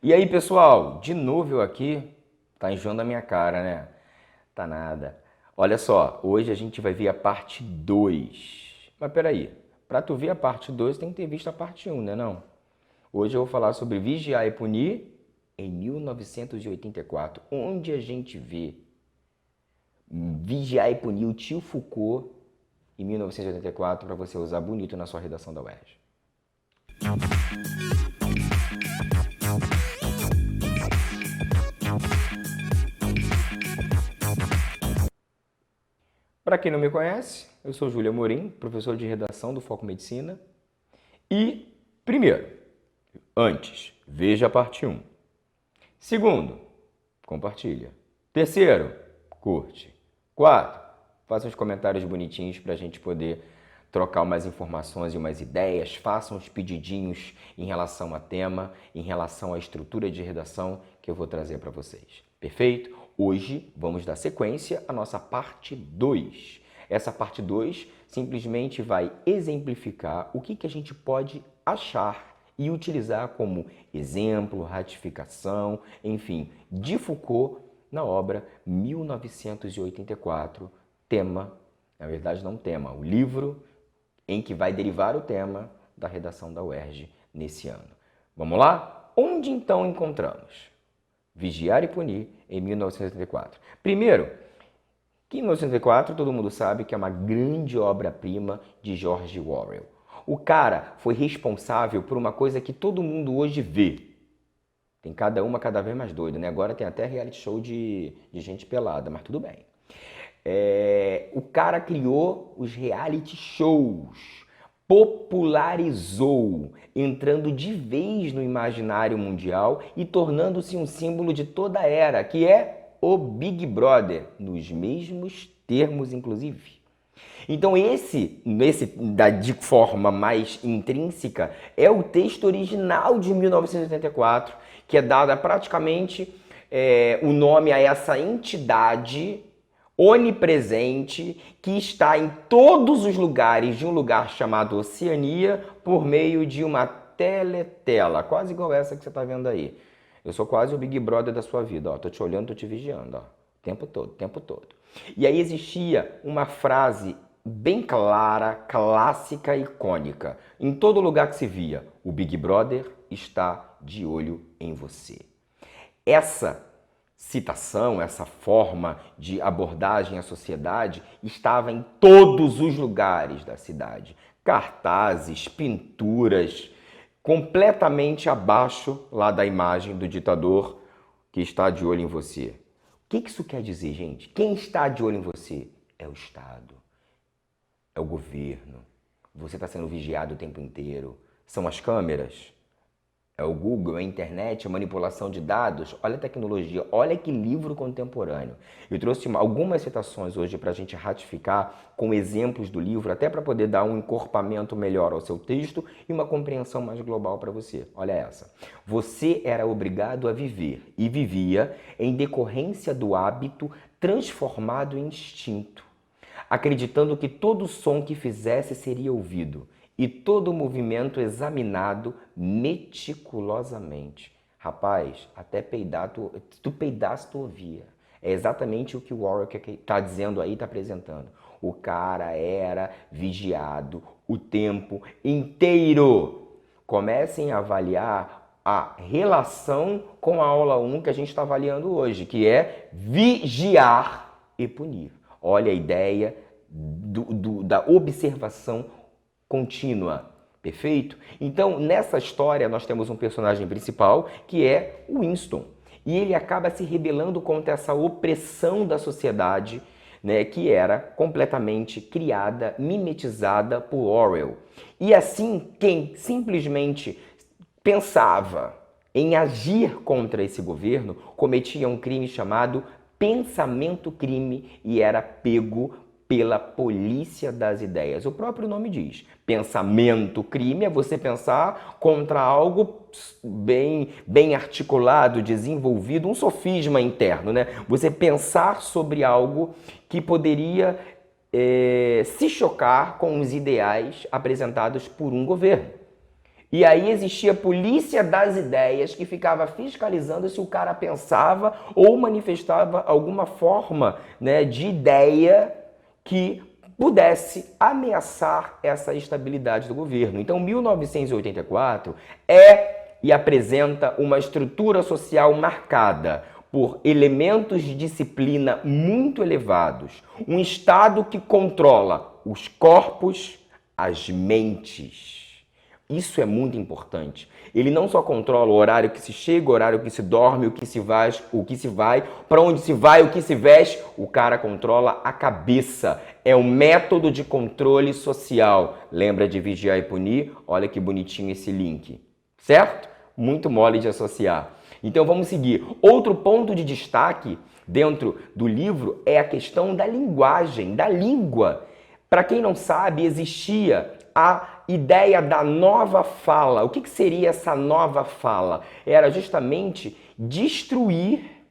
E aí, pessoal, de novo eu aqui, tá enjoando a minha cara, né? Tá nada. Olha só, hoje a gente vai ver a parte 2. Mas peraí, pra tu ver a parte 2 tem que ter visto a parte um, né não? Hoje eu vou falar sobre Vigiar e Punir em 1984, onde a gente vê Vigiar e Punir o tio Foucault em 1984 para você usar bonito na sua redação da UERJ. Para quem não me conhece, eu sou Júlio Amorim, professor de redação do Foco Medicina. E, primeiro, antes, veja a parte 1. Segundo, compartilha. Terceiro, curte. 4, faça uns comentários bonitinhos para a gente poder trocar umas informações e umas ideias. Façam uns pedidinhos em relação ao tema, em relação à estrutura de redação que eu vou trazer para vocês. Perfeito? Hoje vamos dar sequência à nossa parte 2. Essa parte 2 simplesmente vai exemplificar o que a gente pode achar e utilizar como exemplo, ratificação, enfim, de Foucault na obra 1984, tema, na verdade não tema, o livro em que vai derivar o tema da redação da UERJ nesse ano. Vamos lá? Onde então encontramos Vigiar e Punir em 1984? Primeiro, que em 1984 todo mundo sabe que é uma grande obra-prima de George Orwell. O cara foi responsável por uma coisa que todo mundo hoje vê. Tem cada vez mais doida, né? Agora tem até reality show de gente pelada, mas tudo bem. O cara criou os reality shows, popularizou, entrando de vez no imaginário mundial e tornando-se um símbolo de toda a era, que é o Big Brother, nos mesmos termos, inclusive. Então esse de forma mais intrínseca, é o texto original de 1984, que é dada praticamente o nome a essa entidade onipresente que está em todos os lugares de um lugar chamado Oceania por meio de uma teletela, quase igual essa que você está vendo aí. Eu sou quase o Big Brother da sua vida, ó. Tô te olhando, tô te vigiando, ó. O tempo todo, o tempo todo. E aí existia uma frase bem clara, clássica, icônica. Em todo lugar que se via, o Big Brother está de olho em você. Essa citação, essa forma de abordagem à sociedade estava em todos os lugares da cidade. Cartazes, pinturas, completamente abaixo lá da imagem do ditador que está de olho em você. O que isso quer dizer, gente? Quem está de olho em você? É o Estado, é o governo. Você está sendo vigiado o tempo inteiro. São as câmeras, é o Google, é a internet, a manipulação de dados. Olha a tecnologia, olha que livro contemporâneo. Eu trouxe algumas citações hoje para a gente ratificar com exemplos do livro, até para poder dar um encorpamento melhor ao seu texto e uma compreensão mais global para você. Olha essa. Você era obrigado a viver e vivia em decorrência do hábito transformado em instinto, acreditando que todo som que fizesse seria ouvido e todo movimento examinado meticulosamente. Rapaz, até peidar, tu peidasse, tu ouvia. É exatamente o que o Orwell está dizendo aí, está apresentando. O cara era vigiado o tempo inteiro. Comecem a avaliar a relação com a aula 1 que a gente está avaliando hoje, que é vigiar e punir. Olha a ideia da observação contínua, perfeito? Então, nessa história, nós temos um personagem principal, que é o Winston. E ele acaba se rebelando contra essa opressão da sociedade, né, que era completamente criada, mimetizada por Orwell. E assim, quem simplesmente pensava em agir contra esse governo, cometia um crime chamado pensamento-crime e era pego pela polícia das ideias. O próprio nome diz. Pensamento-crime é você pensar contra algo bem articulado, desenvolvido, um sofisma interno, né? Você pensar sobre algo que poderia se chocar com os ideais apresentados por um governo. E aí existia a polícia das ideias que ficava fiscalizando se o cara pensava ou manifestava alguma forma, né, de ideia que pudesse ameaçar essa estabilidade do governo. Então, 1984 e apresenta uma estrutura social marcada por elementos de disciplina muito elevados, um Estado que controla os corpos, as mentes. Isso é muito importante. Ele não só controla o horário que se chega, o horário que se dorme, o que se vai, para onde se vai, o que se veste. O cara controla a cabeça. É um método de controle social. Lembra de vigiar e punir? Olha que bonitinho esse link. Certo? Muito mole de associar. Então vamos seguir. Outro ponto de destaque dentro do livro é a questão da linguagem, da língua. Para quem não sabe, existia a ideia da nova fala. O que seria essa nova fala? Era justamente destruir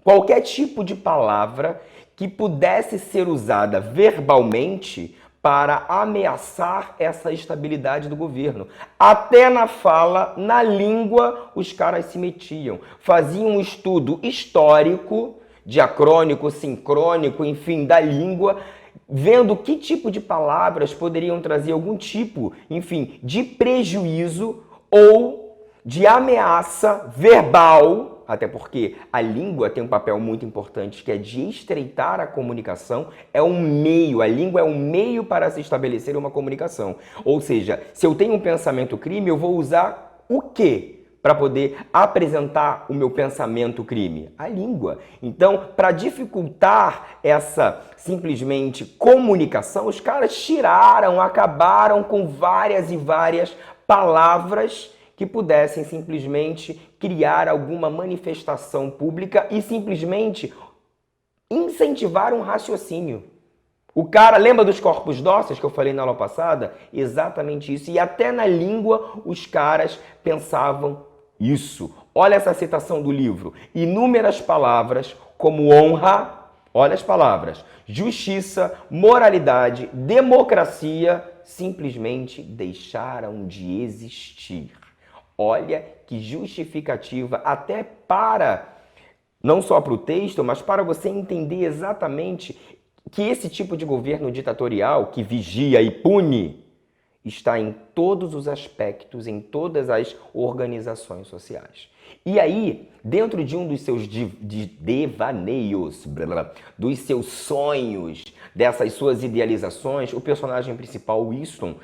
qualquer tipo de palavra que pudesse ser usada verbalmente para ameaçar essa estabilidade do governo. Até na fala, na língua, os caras se metiam. Faziam um estudo histórico, diacrônico, sincrônico, enfim, da língua, vendo que tipo de palavras poderiam trazer algum tipo, enfim, de prejuízo ou de ameaça verbal, até porque a língua tem um papel muito importante que é de estreitar a comunicação, é um meio, a língua é um meio para se estabelecer uma comunicação. Ou seja, se eu tenho um pensamento crime, eu vou usar o quê? Para poder apresentar o meu pensamento crime? A língua. Então, para dificultar essa simplesmente comunicação, os caras acabaram com várias e várias palavras que pudessem simplesmente criar alguma manifestação pública e simplesmente incentivar um raciocínio. O cara, lembra dos corpos dóceis que eu falei na aula passada? Exatamente isso. E até na língua os caras pensavam isso. Olha essa citação do livro. Inúmeras palavras como honra, olha as palavras, justiça, moralidade, democracia, simplesmente deixaram de existir. Olha que justificativa até para, não só para o texto, mas para você entender exatamente que esse tipo de governo ditatorial que vigia e pune está em todos os aspectos, em todas as organizações sociais. E aí, dentro de um dos seus devaneios, dos seus sonhos, dessas suas idealizações, o personagem principal, Winston,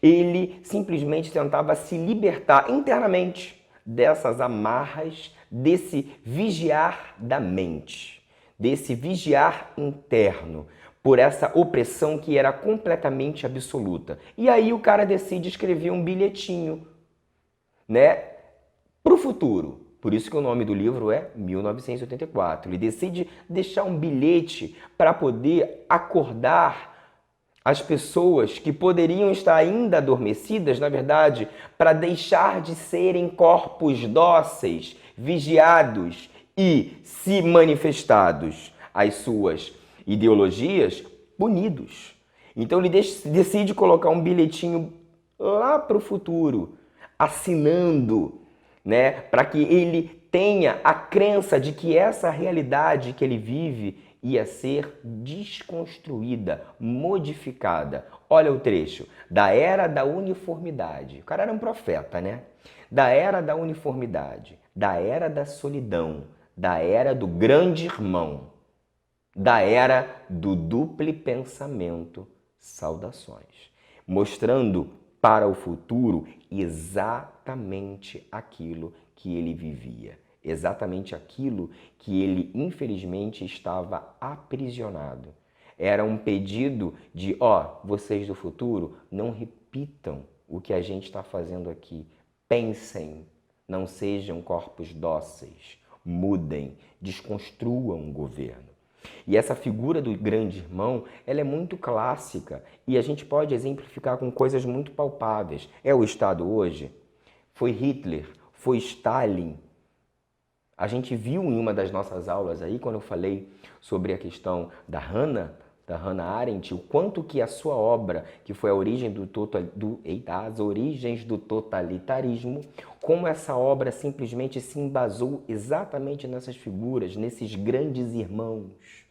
ele simplesmente tentava se libertar internamente dessas amarras, desse vigiar da mente, desse vigiar interno, por essa opressão que era completamente absoluta. E aí o cara decide escrever um bilhetinho, né, para o futuro. Por isso que o nome do livro é 1984. Ele decide deixar um bilhete para poder acordar as pessoas que poderiam estar ainda adormecidas, na verdade, para deixar de serem corpos dóceis, vigiados e, se manifestados as suas ideologias, punidos. Então ele decide colocar um bilhetinho lá para o futuro, assinando, né, para que ele tenha a crença de que essa realidade que ele vive ia ser desconstruída, modificada. Olha o trecho. Da era da uniformidade. O cara era um profeta, né? Da era da uniformidade, da era da solidão, da era do grande irmão, da era do duplo pensamento. Saudações. Mostrando para o futuro exatamente aquilo que ele vivia. Exatamente aquilo que ele, infelizmente, estava aprisionado. Era um pedido de, vocês do futuro, não repitam o que a gente está fazendo aqui. Pensem, não sejam corpos dóceis, mudem, desconstruam o governo. E essa figura do grande irmão, ela é muito clássica e a gente pode exemplificar com coisas muito palpáveis. É o Estado hoje? Foi Hitler? Foi Stalin? A gente viu em uma das nossas aulas aí, quando eu falei sobre a questão da Hannah, da Hannah Arendt, o quanto que a sua obra, que foi a origem as origens do totalitarismo, como essa obra simplesmente se embasou exatamente nessas figuras, nesses grandes irmãos.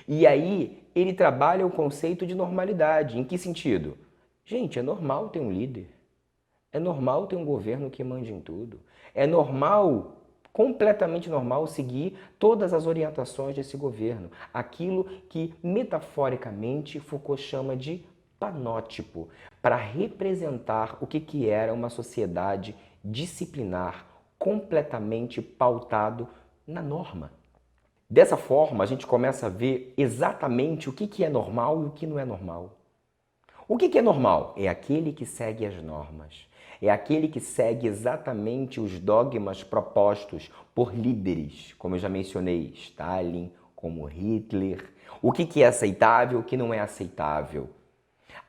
E aí ele trabalha o conceito de normalidade. Em que sentido? Gente, é normal ter um líder. É normal ter um governo que mande em tudo. É normal, completamente normal, seguir todas as orientações desse governo. Aquilo que, metaforicamente, Foucault chama de panótipo, para representar o que era uma sociedade disciplinar, completamente pautado na norma. Dessa forma, a gente começa a ver exatamente o que é normal e o que não é normal. O que é normal? É aquele que segue as normas. É aquele que segue exatamente os dogmas propostos por líderes, como eu já mencionei, Stalin, como Hitler. O que é aceitável, o que não é aceitável?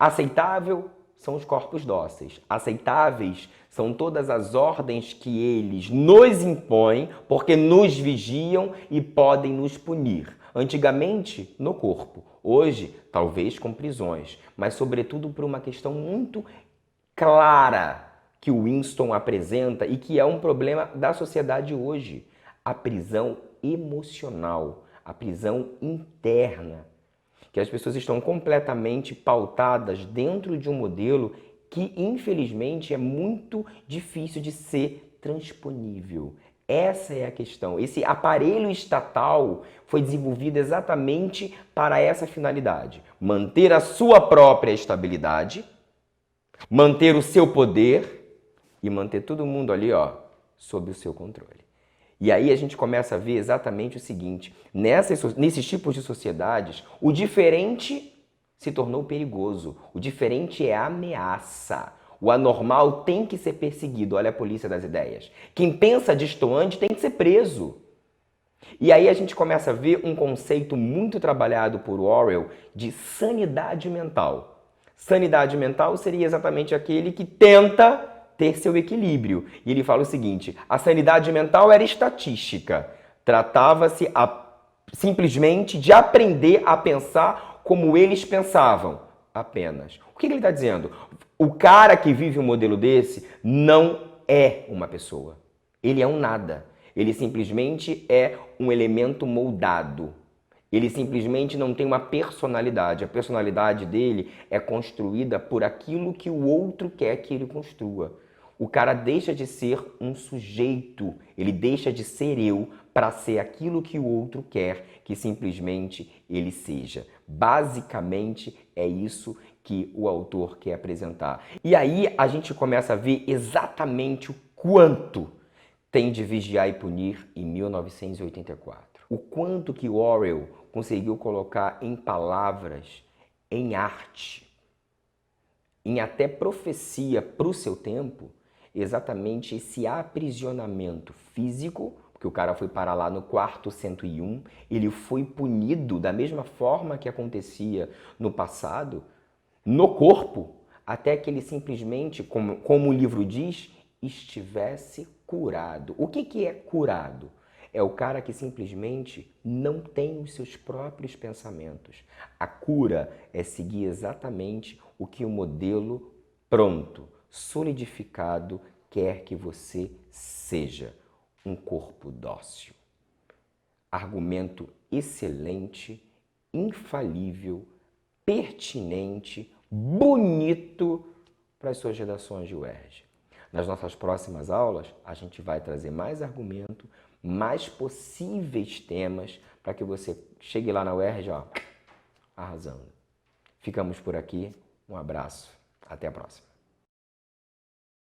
Aceitável são os corpos dóceis. Aceitáveis são todas as ordens que eles nos impõem porque nos vigiam e podem nos punir. Antigamente, no corpo. Hoje, talvez com prisões. Mas, sobretudo, por uma questão muito clara que o Winston apresenta e que é um problema da sociedade hoje. A prisão emocional, a prisão interna. Que as pessoas estão completamente pautadas dentro de um modelo que, infelizmente, é muito difícil de ser transponível. Essa é a questão. Esse aparelho estatal foi desenvolvido exatamente para essa finalidade. Manter a sua própria estabilidade, manter o seu poder e manter todo mundo ali, ó, sob o seu controle. E aí a gente começa a ver exatamente o seguinte, nesses tipos de sociedades, o diferente se tornou perigoso, o diferente é ameaça. O anormal tem que ser perseguido, olha a polícia das ideias. Quem pensa destoante tem que ser preso. E aí a gente começa a ver um conceito muito trabalhado por Orwell de sanidade mental. Sanidade mental seria exatamente aquele que tenta ter seu equilíbrio. E ele fala o seguinte, a sanidade mental era estatística. Tratava-se simplesmente de aprender a pensar como eles pensavam, apenas. O que ele está dizendo? O cara que vive um modelo desse não é uma pessoa. Ele é um nada. Ele simplesmente é um elemento moldado. Ele simplesmente não tem uma personalidade. A personalidade dele é construída por aquilo que o outro quer que ele construa. O cara deixa de ser um sujeito, ele deixa de ser eu para ser aquilo que o outro quer que simplesmente ele seja. Basicamente é isso que o autor quer apresentar. E aí a gente começa a ver exatamente o quanto tem de Vigiar e Punir em 1984. O quanto que Orwell conseguiu colocar em palavras, em arte, em até profecia para o seu tempo, exatamente esse aprisionamento físico, porque o cara foi parar lá no quarto 101, ele foi punido da mesma forma que acontecia no passado, no corpo, até que ele simplesmente, como o livro diz, estivesse curado. O que é curado? É o cara que simplesmente não tem os seus próprios pensamentos. A cura é seguir exatamente o que o modelo pronto, solidificado, quer que você seja. Um corpo dócil. Argumento excelente, infalível, pertinente, bonito para as suas redações de UERJ. Nas nossas próximas aulas, a gente vai trazer mais argumento, mais possíveis temas para que você chegue lá na UERJ, ó, arrasando. Ficamos por aqui. Um abraço. Até a próxima.